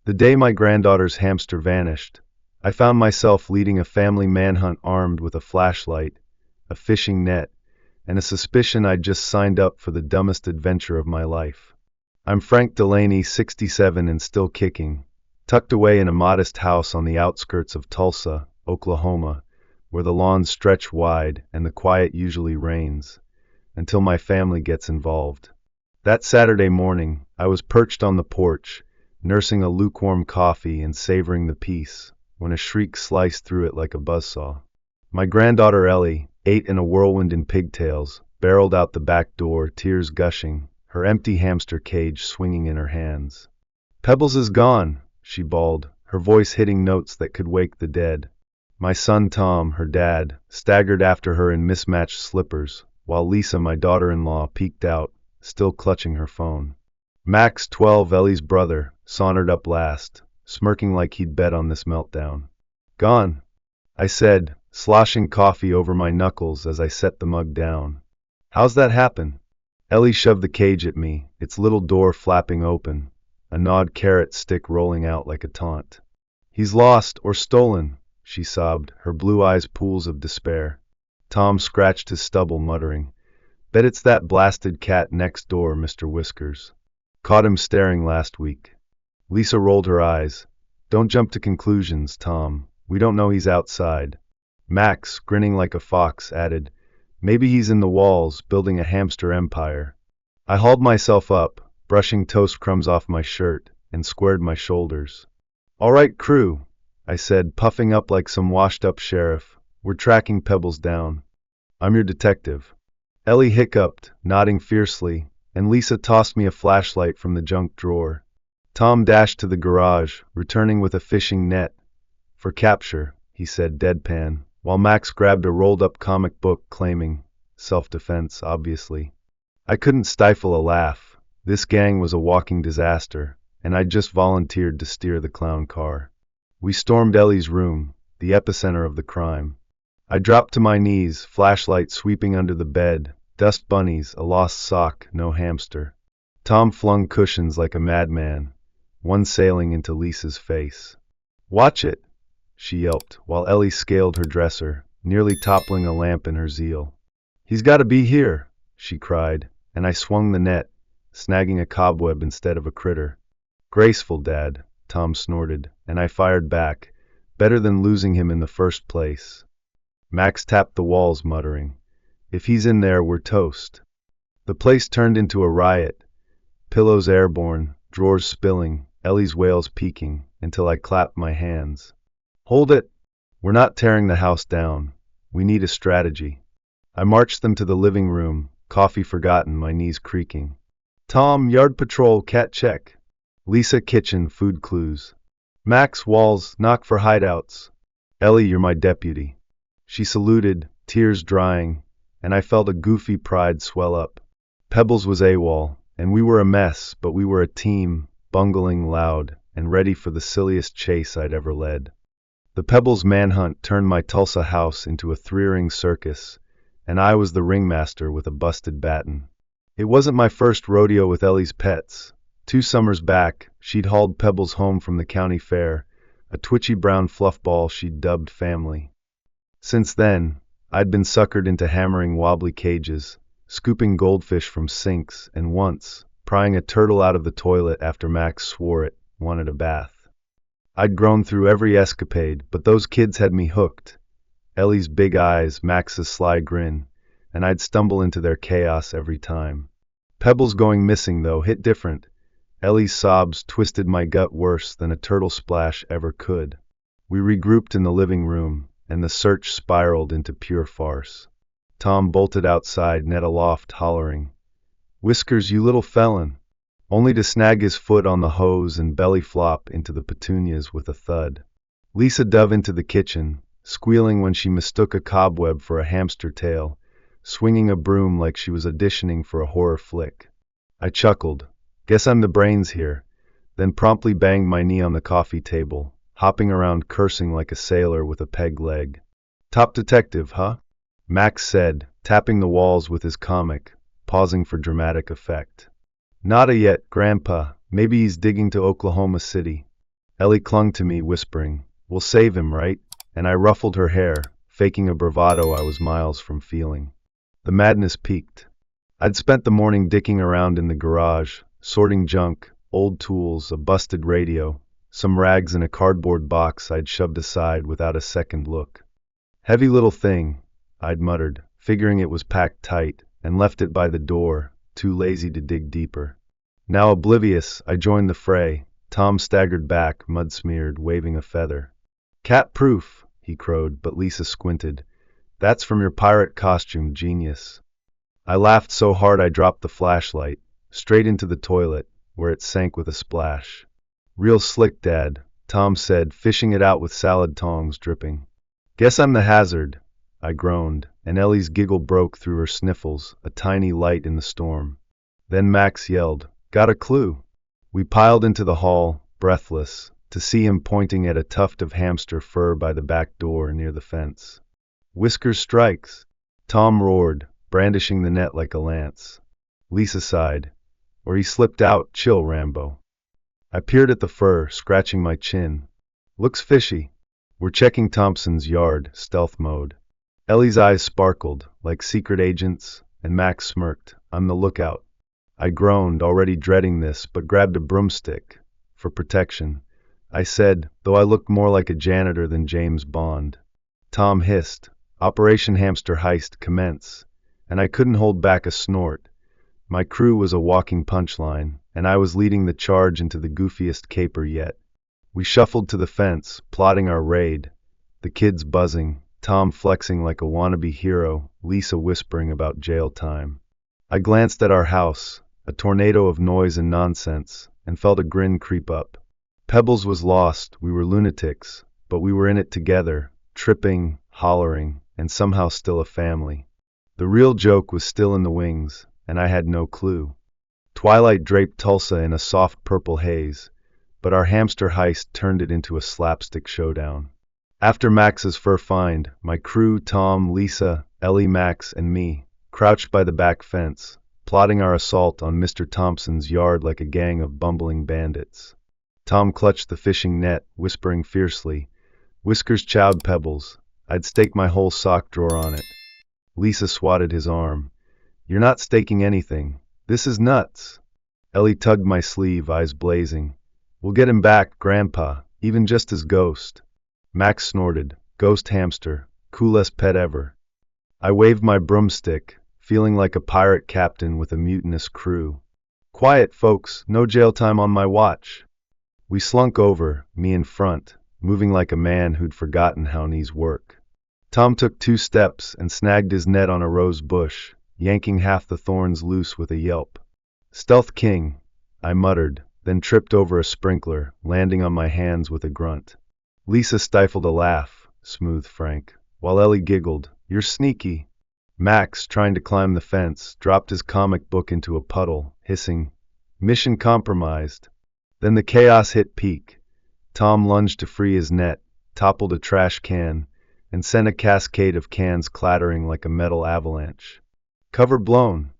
The day my granddaughter's hamster vanished, I found myself leading a family manhunt armed with a flashlight, a fishing net, and a suspicion I'd just signed up for the dumbest adventure of my life. I'm Frank Delaney, 67 and still kicking, tucked away in a modest house on the outskirts of Tulsa, Oklahoma, where the lawns stretch wide and the quiet usually reigns, until my family gets involved. That Saturday morning, I was perched on the porch, nursing a lukewarm coffee and savoring the peace, when a shriek sliced through it like a buzzsaw. My granddaughter Ellie, 8 in a whirlwind in pigtails, barreled out the back door, tears gushing, her empty hamster cage swinging in her hands. "Pebbles is gone," she bawled, her voice hitting notes that could wake the dead. My son Tom, her dad, staggered after her in mismatched slippers, while Lisa, my daughter-in-law, peeked out, still clutching her phone. Max, 12, Ellie's brother, sauntered up last, smirking like he'd bet on this meltdown. "Gone," I said, sloshing coffee over my knuckles as I set the mug down. "How's that happen?" Ellie shoved the cage at me, its little door flapping open, a gnawed carrot stick rolling out like a taunt. "He's lost or stolen," she sobbed, her blue eyes pools of despair. Tom scratched his stubble, muttering, "Bet it's that blasted cat next door, Mr. Whiskers. Caught him staring last week." Lisa rolled her eyes. "Don't jump to conclusions, Tom. We don't know he's outside." Max, grinning like a fox, added, "Maybe he's in the walls, building a hamster empire." I hauled myself up, brushing toast crumbs off my shirt, and squared my shoulders. "All right, crew," I said, puffing up like some washed-up sheriff. "We're tracking Pebbles down. I'm your detective." Ellie hiccuped, nodding fiercely, and Lisa tossed me a flashlight from the junk drawer. Tom dashed to the garage, returning with a fishing net. "For capture," he said deadpan, while Max grabbed a rolled-up comic book claiming self-defense, obviously. I couldn't stifle a laugh. This gang was a walking disaster, and I'd just volunteered to steer the clown car. We stormed Ellie's room, the epicenter of the crime. I dropped to my knees, flashlight sweeping under the bed, dust bunnies, a lost sock, no hamster. Tom flung cushions like a madman, one sailing into Lisa's face. "Watch it," she yelped, while Ellie scaled her dresser, nearly toppling a lamp in her zeal. "He's got to be here," she cried, and I swung the net, snagging a cobweb instead of a critter. "Graceful, Dad," Tom snorted, and I fired back, "better than losing him in the first place." Max tapped the walls, muttering, "If he's in there, we're toast." The place turned into a riot, pillows airborne, drawers spilling, Ellie's wails peaking, until I clapped my hands. "Hold it! We're not tearing the house down. We need a strategy." I marched them to the living room, coffee forgotten, my knees creaking. "Tom, yard patrol, cat check." Lisa, kitchen, food clues. "Max, walls, knock for hideouts." "Ellie, you're my deputy." She saluted, tears drying, and I felt a goofy pride swell up. Pebbles was AWOL, and we were a mess, but we were a team, bungling, loud, and ready for the silliest chase I'd ever led. The Pebbles manhunt turned my Tulsa house into a three-ring circus, and I was the ringmaster with a busted baton. It wasn't my first rodeo with Ellie's pets. 2 summers back, she'd hauled Pebbles home from the county fair, a twitchy brown fluffball she'd dubbed Family. Since then, I'd been suckered into hammering wobbly cages, scooping goldfish from sinks, and once, prying a turtle out of the toilet after Max swore it wanted a bath. I'd grown through every escapade, but those kids had me hooked. Ellie's big eyes, Max's sly grin, and I'd stumble into their chaos every time. Pebbles going missing, though, hit different. Ellie's sobs twisted my gut worse than a turtle splash ever could. We regrouped in the living room, and the search spiraled into pure farce. Tom bolted outside, net aloft, hollering, "Whiskers, you little felon," only to snag his foot on the hose and belly flop into the petunias with a thud. Lisa dove into the kitchen, squealing when she mistook a cobweb for a hamster tail, swinging a broom like she was auditioning for a horror flick. I chuckled, "Guess I'm the brains here," then promptly banged my knee on the coffee table, hopping around cursing like a sailor with a peg leg. "Top detective, huh?" Max said, tapping the walls with his comic, pausing for dramatic effect. "Nada yet, Grandpa. Maybe he's digging to Oklahoma City." Ellie clung to me, whispering, "We'll save him, right?" And I ruffled her hair, faking a bravado I was miles from feeling. The madness peaked. I'd spent the morning dicking around in the garage, sorting junk, old tools, a busted radio, some rags in a cardboard box I'd shoved aside without a second look. "Heavy little thing," I'd muttered, figuring it was packed tight, and left it by the door, too lazy to dig deeper. Now oblivious, I joined the fray. Tom staggered back, mud-smeared, waving a feather. "Cat-proof," he crowed, but Lisa squinted. "That's from your pirate costume, genius." I laughed so hard I dropped the flashlight, straight into the toilet, where it sank with a splash. "Real slick, Dad," Tom said, fishing it out with salad tongs dripping. "Guess I'm the hazard," I groaned, and Ellie's giggle broke through her sniffles, a tiny light in the storm. Then Max yelled, "Got a clue?" We piled into the hall, breathless, to see him pointing at a tuft of hamster fur by the back door near the fence. "Whiskers strikes!" Tom roared, brandishing the net like a lance. Lisa sighed. "Or he slipped out, chill, Rambo." I peered at the fur, scratching my chin. "Looks fishy." "We're checking Thompson's yard, stealth mode." Ellie's eyes sparkled, like secret agents, and Max smirked. "I'm the lookout." I groaned, already dreading this, but grabbed a broomstick. For protection, I said, though I looked more like a janitor than James Bond. Tom hissed, "Operation Hamster Heist, commence," and I couldn't hold back a snort. My crew was a walking punchline, and I was leading the charge into the goofiest caper yet. We shuffled to the fence, plotting our raid, the kids buzzing, Tom flexing like a wannabe hero, Lisa whispering about jail time. I glanced at our house, a tornado of noise and nonsense, and felt a grin creep up. Pebbles was lost, we were lunatics, but we were in it together, tripping, hollering, and somehow still a family. The real joke was still in the wings, and I had no clue. Twilight draped Tulsa in a soft purple haze, but our hamster heist turned it into a slapstick showdown. After Max's fur find, my crew, Tom, Lisa, Ellie, Max, and me, crouched by the back fence, plotting our assault on Mr. Thompson's yard like a gang of bumbling bandits. Tom clutched the fishing net, whispering fiercely, "Whiskers chowed Pebbles. I'd stake my whole sock drawer on it." Lisa swatted his arm. "You're not staking anything. This is nuts." Ellie tugged my sleeve, eyes blazing. "We'll get him back, Grandpa, even just as ghost." Max snorted, "Ghost hamster, coolest pet ever." I waved my broomstick, feeling like a pirate captain with a mutinous crew. "Quiet, folks, no jail time on my watch." We slunk over, me in front, moving like a man who'd forgotten how knees work. Tom took 2 steps and snagged his net on a rose bush, yanking half the thorns loose with a yelp. "Stealth king," I muttered, then tripped over a sprinkler, landing on my hands with a grunt. Lisa stifled a laugh, smooth Frank, while Ellie giggled, "You're sneaky." Max, trying to climb the fence, dropped his comic book into a puddle, hissing, "Mission compromised." Then the chaos hit peak. Tom lunged to free his net, toppled a trash can, and sent a cascade of cans clattering like a metal avalanche. "Cover blown,"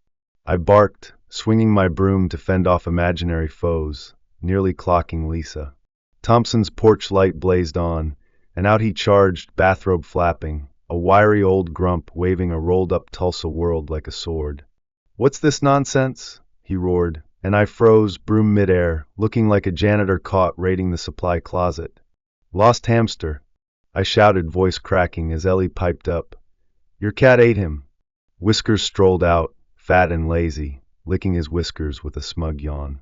I barked, swinging my broom to fend off imaginary foes, nearly clocking Lisa. Thompson's porch light blazed on, and out he charged, bathrobe flapping, a wiry old grump waving a rolled-up Tulsa world like a sword. "What's this nonsense?" he roared, and I froze, broom midair, looking like a janitor caught raiding the supply closet. "Lost hamster," I shouted, voice cracking as Ellie piped up. "Your cat ate him." Whiskers strolled out, fat and lazy, licking his whiskers with a smug yawn.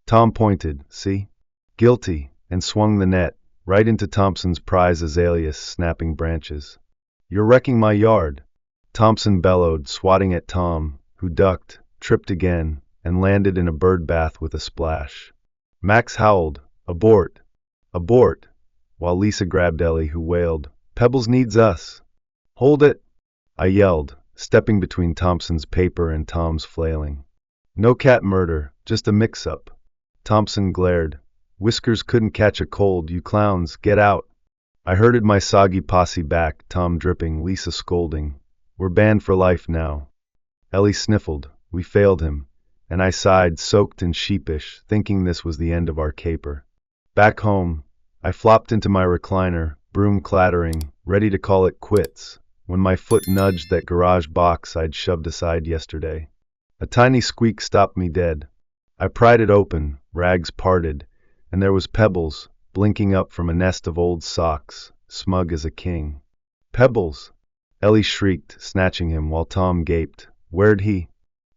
Tom pointed, "See? Guilty," and swung the net, right into Thompson's prize azaleas snapping branches. "You're wrecking my yard," Thompson bellowed, swatting at Tom, who ducked, tripped again, and landed in a bird bath with a splash. Max howled, "Abort! Abort!" while Lisa grabbed Ellie, who wailed, "Pebbles needs us." "Hold it!" I yelled, stepping between Thompson's paper and Tom's flailing. "No cat murder, just a mix-up." Thompson glared. "Whiskers couldn't catch a cold, you clowns, get out." I herded my soggy posse back, Tom dripping, Lisa scolding. "We're banned for life now." Ellie sniffled. We failed him, and I sighed, soaked and sheepish, thinking this was the end of our caper. Back home, I flopped into my recliner, broom clattering, ready to call it quits, when my foot nudged that garage box I'd shoved aside yesterday. A tiny squeak stopped me dead. I pried it open, rags parted, and there was Pebbles, blinking up from a nest of old socks, smug as a king. "Pebbles!" Ellie shrieked, snatching him while Tom gaped. "Where'd he?"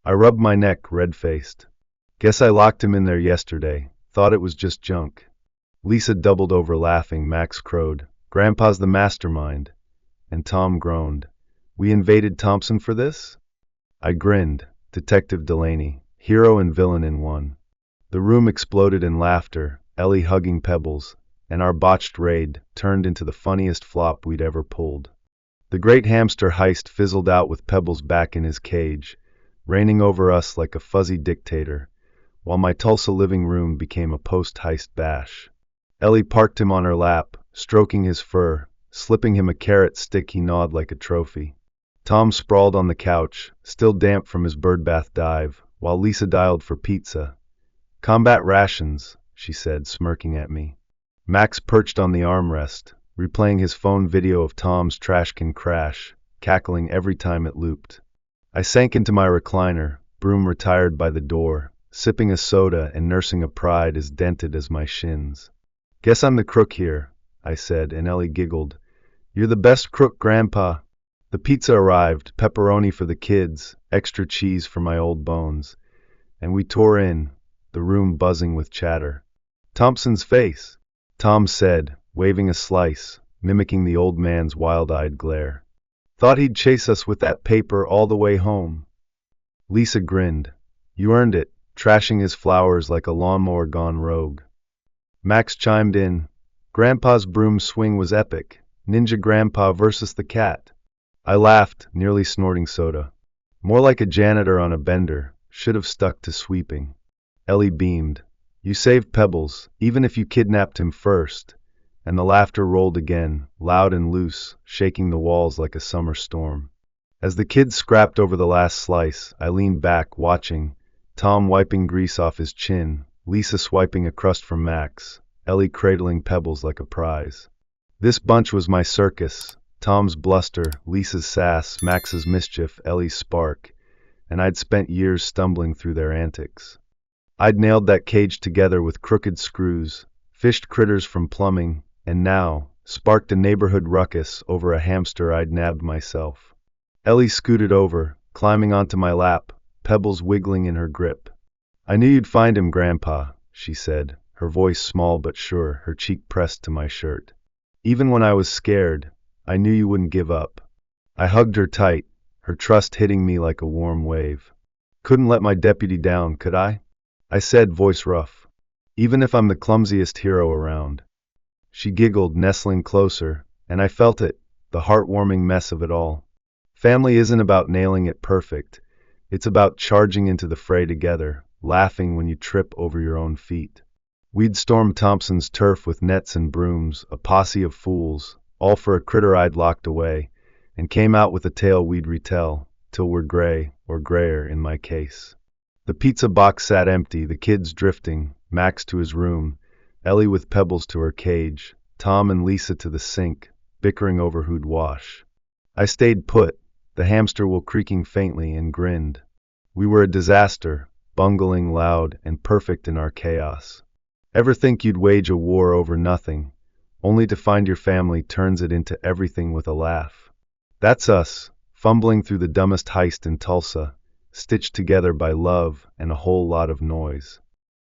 I rubbed my neck, red-faced. "Guess I locked him in there yesterday. Thought it was just junk." Lisa doubled over laughing. Max crowed, "Grandpa's the mastermind." And Tom groaned, "We invaded Thompson for this?" I grinned. Detective Delaney, hero and villain in one. The room exploded in laughter, Ellie hugging Pebbles, and our botched raid turned into the funniest flop we'd ever pulled. The great hamster heist fizzled out with Pebbles back in his cage, reigning over us like a fuzzy dictator, while my Tulsa living room became a post-heist bash. Ellie parked him on her lap, stroking his fur, slipping him a carrot stick he gnawed like a trophy. Tom sprawled on the couch, still damp from his birdbath dive, while Lisa dialed for pizza. "Combat rations," she said, smirking at me. Max perched on the armrest, replaying his phone video of Tom's trash can crash, cackling every time it looped. I sank into my recliner, broom retired by the door, sipping a soda and nursing a pride as dented as my shins. "Guess I'm the crook here," I said, and Ellie giggled. "You're the best crook, Grandpa." The pizza arrived, pepperoni for the kids, extra cheese for my old bones, and we tore in, the room buzzing with chatter. "Thompson's face," Tom said, waving a slice, mimicking the old man's wild-eyed glare. "Thought he'd chase us with that paper all the way home." Lisa grinned. "You earned it," trashing his flowers like a lawnmower gone rogue. Max chimed in, "Grandpa's broom swing was epic. Ninja Grandpa versus the cat." I laughed, nearly snorting soda. "More like a janitor on a bender. Should have stuck to sweeping." Ellie beamed. "You saved Pebbles, even if you kidnapped him first." And the laughter rolled again, loud and loose, shaking the walls like a summer storm. As the kids scrapped over the last slice, I leaned back, watching, Tom wiping grease off his chin, Lisa swiping a crust from Max, Ellie cradling Pebbles like a prize. This bunch was my circus. Tom's bluster, Lisa's sass, Max's mischief, Ellie's spark, and I'd spent years stumbling through their antics. I'd nailed that cage together with crooked screws, fished critters from plumbing, and now sparked a neighborhood ruckus over a hamster I'd nabbed myself. Ellie scooted over, climbing onto my lap, Pebbles wiggling in her grip. "I knew you'd find him, Grandpa," she said, her voice small but sure, her cheek pressed to my shirt. "Even when I was scared, I knew you wouldn't give up." I hugged her tight, her trust hitting me like a warm wave. "Couldn't let my deputy down, could I?" I said, voice rough. "Even if I'm the clumsiest hero around." She giggled, nestling closer, and I felt it, the heartwarming mess of it all. Family isn't about nailing it perfect. It's about charging into the fray together, laughing when you trip over your own feet. We'd stormed Thompson's turf with nets and brooms, a posse of fools, all for a critter I'd locked away, and came out with a tale we'd retell, till we're gray, or grayer in my case. The pizza box sat empty, the kids drifting, Max to his room, Ellie with Pebbles to her cage, Tom and Lisa to the sink, bickering over who'd wash. I stayed put, the hamster wheel creaking faintly, and grinned. We were a disaster, bungling, loud, and perfect in our chaos. Ever think you'd wage a war over nothing, only to find your family turns it into everything with a laugh? That's us, fumbling through the dumbest heist in Tulsa, stitched together by love and a whole lot of noise.